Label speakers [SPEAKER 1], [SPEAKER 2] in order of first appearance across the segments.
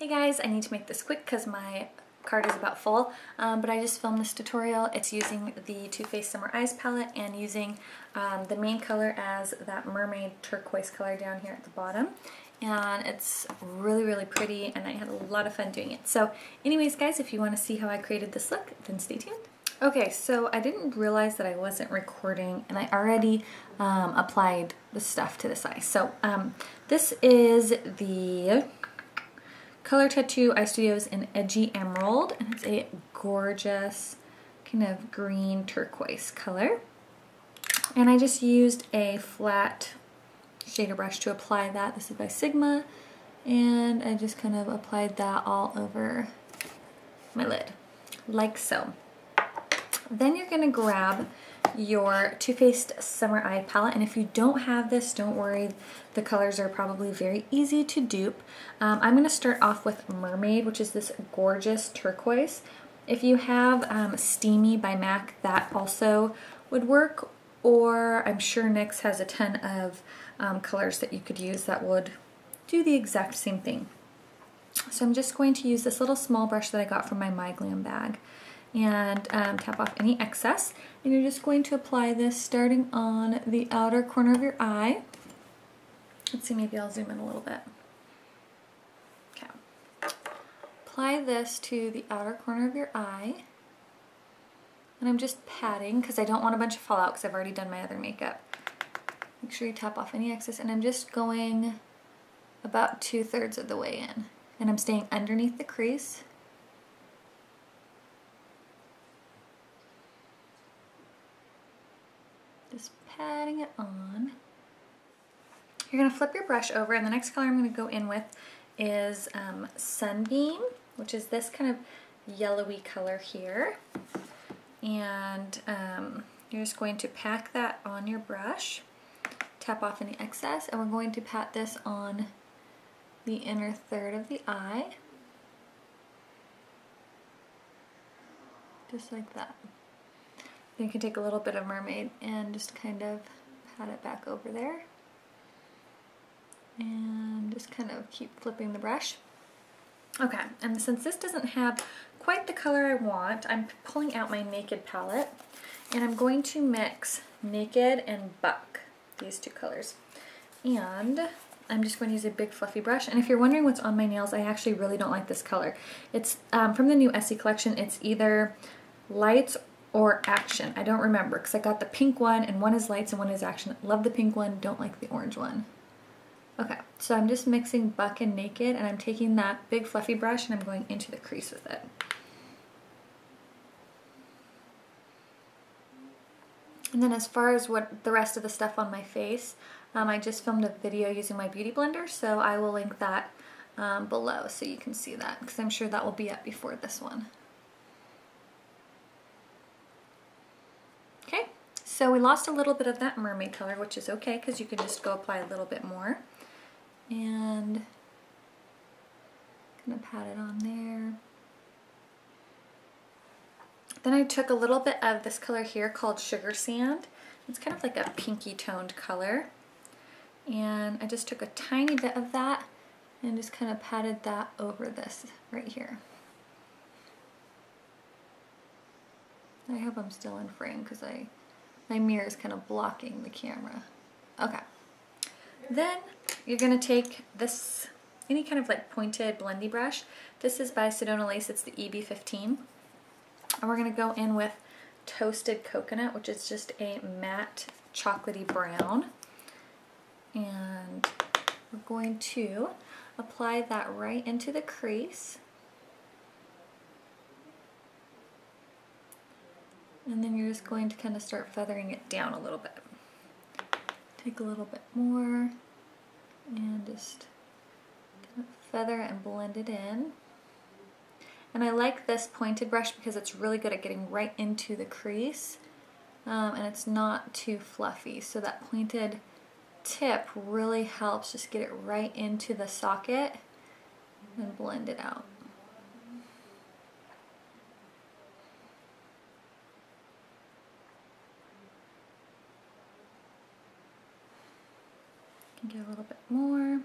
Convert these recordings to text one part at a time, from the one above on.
[SPEAKER 1] Hey guys, I need to make this quick because my card is about full, but I just filmed this tutorial. It's using the Too Faced Summer Eyes palette and using the main color as that Mermaid turquoise color down here at the bottom. And it's really, really pretty, and I had a lot of fun doing it. So anyways, guys, if you want to see how I created this look, then stay tuned. Okay, so I didn't realize that I wasn't recording, and I already applied the stuff to this eye. So this is the Color Tattoo Eye Studios in Edgy Emerald, and it's a gorgeous kind of green turquoise color. And I just used a flat shader brush to apply that. This is by Sigma, and I just kind of applied that all over my lid, like so. Then you're going to grab your Too Faced Summer Eye palette, and if you don't have this, don't worry, the colors are probably very easy to dupe. I'm going to start off with Mermaid, which is this gorgeous turquoise. If you have Steamy by MAC, that also would work, or I'm sure NYX has a ton of colors that you could use that would do the exact same thing. So I'm just going to use this little small brush that I got from my Glam bag and tap off any excess, and you're just going to apply this starting on the outer corner of your eye. Let's see, maybe I'll zoom in a little bit. Okay. Apply this to the outer corner of your eye, and I'm just patting because I don't want a bunch of fallout because I've already done my other makeup. Make sure you tap off any excess, and I'm just going about 2/3 of the way in, and I'm staying underneath the crease. Just patting it on. You're going to flip your brush over, and the next color I'm going to go in with is Sunbeam, which is this kind of yellowy color here. And you're just going to pack that on your brush, tap off any excess, and we're going to pat this on the inner third of the eye, just like that. Then you can take a little bit of Mermaid and just kind of pat it back over there. And just kind of keep flipping the brush. Okay, and since this doesn't have quite the color I want, I'm pulling out my Naked palette, and I'm going to mix Naked and Buck, these two colors. And I'm just going to use a big fluffy brush. And if you're wondering what's on my nails, I actually really don't like this color. It's from the new Essie collection. It's either Lights or Action. I don't remember because I got the pink one, and one is Lights and one is Action. Love the pink one, don't like the orange one. Okay, so I'm just mixing Buck and Naked, and I'm taking that big fluffy brush and I'm going into the crease with it. And then as far as what the rest of the stuff on my face, I just filmed a video using my beauty blender, so I will link that below so you can see that, because I'm sure that will be up before this one. Okay, so we lost a little bit of that Mermaid color, which is okay because you can just go apply a little bit more. And gonna pat it on there. Then I took a little bit of this color here called Sugar Sand. It's kind of like a pinky toned color. And I just took a tiny bit of that and just kind of patted that over this right here. I hope I'm still in frame because my mirror is kind of blocking the camera. Okay. Then you're going to take this, any kind of like pointed blendy brush. This is by Sedona Lace, it's the EB15. And we're going to go in with Toasted Coconut, which is just a matte chocolatey brown. And we're going to apply that right into the crease. And then you're just going to kind of start feathering it down a little bit. Take a little bit more and just kind of feather it and blend it in. And I like this pointed brush because it's really good at getting right into the crease, and it's not too fluffy. So that pointed tip really helps just get it right into the socket and blend it out. Get a little bit more,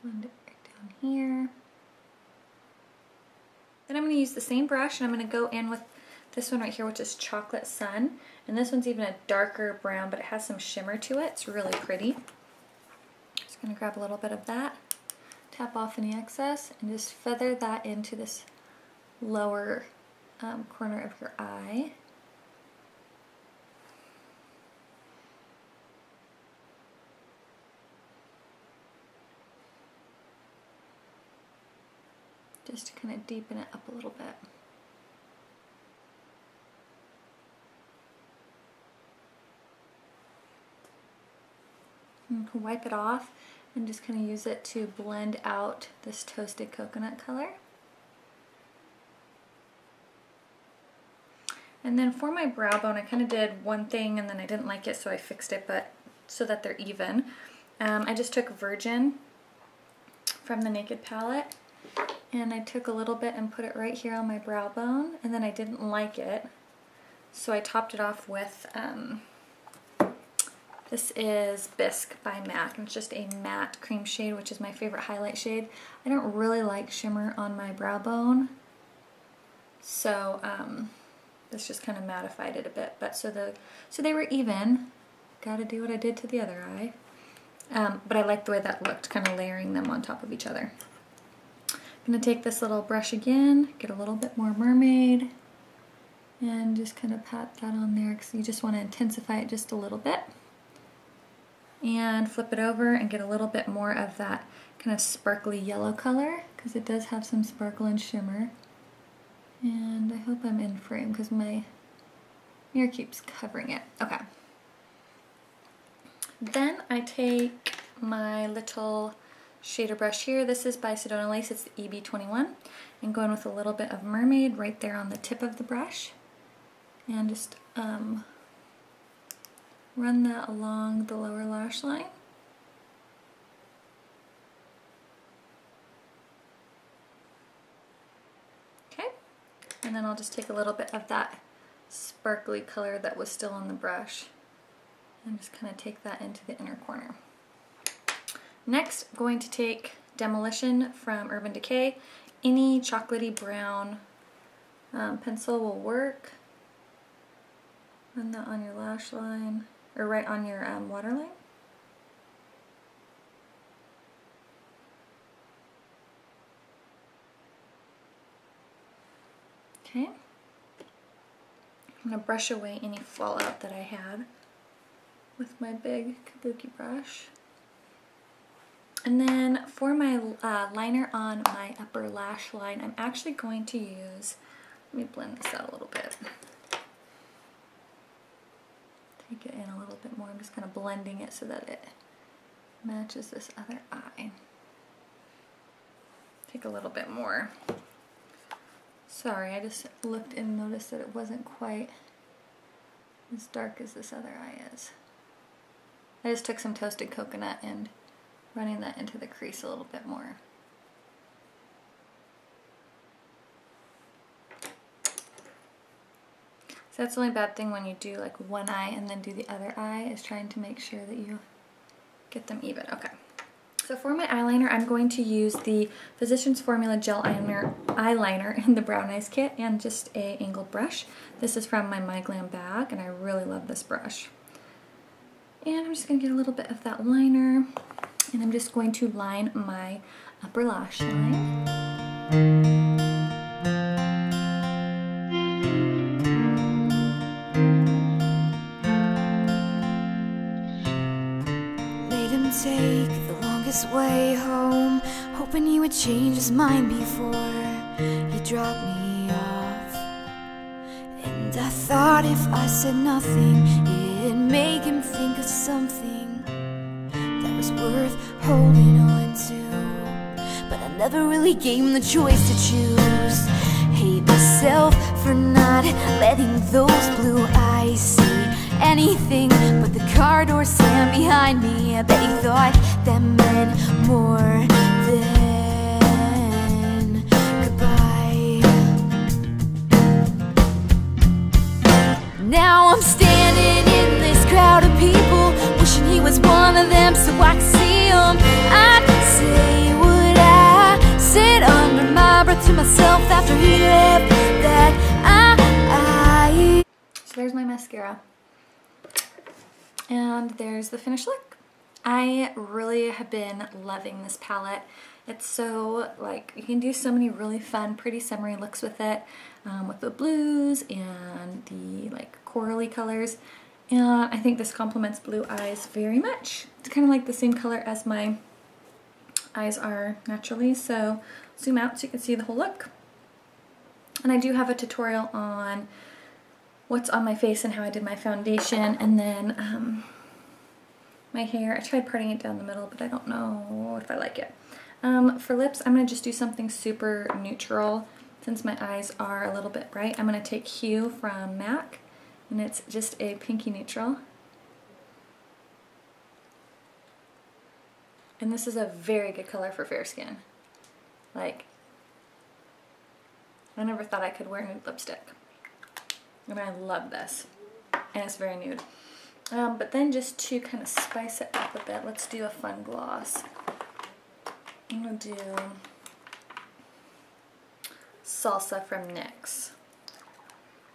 [SPEAKER 1] blend it right down down here. Then I'm going to use the same brush and I'm going to go in with this one right here, which is Chocolate Sun. And this one's even a darker brown, but it has some shimmer to it. It's really pretty. Just going to grab a little bit of that, tap off any excess, and just feather that into this lower corner of your eye. Just to kind of deepen it up a little bit. And wipe it off and just kind of use it to blend out this toasted coconut color. And then for my brow bone, I kind of did one thing and then I didn't like it, so I fixed it, but so that they're even. I just took Virgin from the Naked palette, and I took a little bit and put it right here on my brow bone, and then I didn't like it, so I topped it off with, this is Bisque by MAC, and it's just a matte cream shade, which is my favorite highlight shade. I don't really like shimmer on my brow bone, so this just kind of mattified it a bit, but so they were even. Gotta do what I did to the other eye. But I like the way that looked, kind of layering them on top of each other. I'm going to take this little brush again, get a little bit more Mermaid, and just kind of pat that on there because you just want to intensify it just a little bit. And flip it over and get a little bit more of that kind of sparkly yellow color because it does have some sparkle and shimmer. And I hope I'm in frame because my mirror keeps covering it. Okay. Then I take my little shader brush here. This is by Sedona Lace, it's the EB21, and go in with a little bit of Mermaid right there on the tip of the brush, and just run that along the lower lash line. Okay, and then I'll just take a little bit of that sparkly color that was still on the brush and just kind of take that into the inner corner. Next, I'm going to take Demolition from Urban Decay. Any chocolatey brown pencil will work. Run that on your lash line, or right on your waterline. Okay. I'm going to brush away any fallout that I had with my big kabuki brush. And then for my liner on my upper lash line, I'm actually going to use, let me blend this out a little bit. Take it in a little bit more. I'm just kind of blending it so that it matches this other eye. Take a little bit more. Sorry, I just looked and noticed that it wasn't quite as dark as this other eye is. I just took some toasted coconut and running that into the crease a little bit more. So that's the only bad thing when you do like one eye and then do the other eye, is trying to make sure that you get them even. Okay. So for my eyeliner, I'm going to use the Physicians Formula Gel Eyeliner in the Brown Eyes Kit and just a angled brush. This is from my My Glam bag, and I really love this brush. And I'm just going to get a little bit of that liner, and I'm just going to line my upper lash line.
[SPEAKER 2] Made him take the longest way home, hoping he would change his mind before he dropped me off. And I thought if I said nothing, it'd make him think of something that was worth holding on to. But I never really gave him the choice to choose. Hate myself for not letting those blue eyes see anything but the car door slam behind me. I bet he thought that meant more than goodbye. Now I'm standing in this crowd of people, wishing he was one of them so I could see him. I'd say what I said to myself after he left that
[SPEAKER 1] So there's my mascara. And there's the finished look. I really have been loving this palette. It's so, like, you can do so many really fun, pretty summery looks with it, with the blues and the, like, corally colors. And I think this complements blue eyes very much. It's kind of like the same color as my eyes are naturally. So zoom out so you can see the whole look. And I do have a tutorial on what's on my face and how I did my foundation, and then my hair. I tried parting it down the middle, but I don't know if I like it. For lips, I'm going to just do something super neutral since my eyes are a little bit bright. I'm going to take Hue from MAC, and it's just a pinky neutral. And this is a very good color for fair skin. Like, I never thought I could wear nude lipstick. And I love this. And it's very nude. But then just to kind of spice it up a bit, let's do a fun gloss. I'm going to do Salsa from NYX.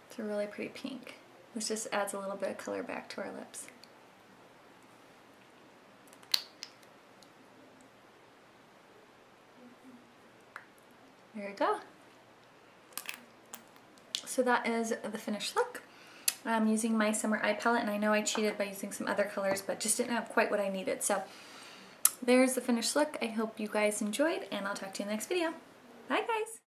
[SPEAKER 1] It's a really pretty pink. This just adds a little bit of color back to our lips. There you go. So that is the finished look. I'm using my summer eye palette, and I know I cheated by using some other colors, but just didn't have quite what I needed. So there's the finished look. I hope you guys enjoyed, and I'll talk to you in the next video.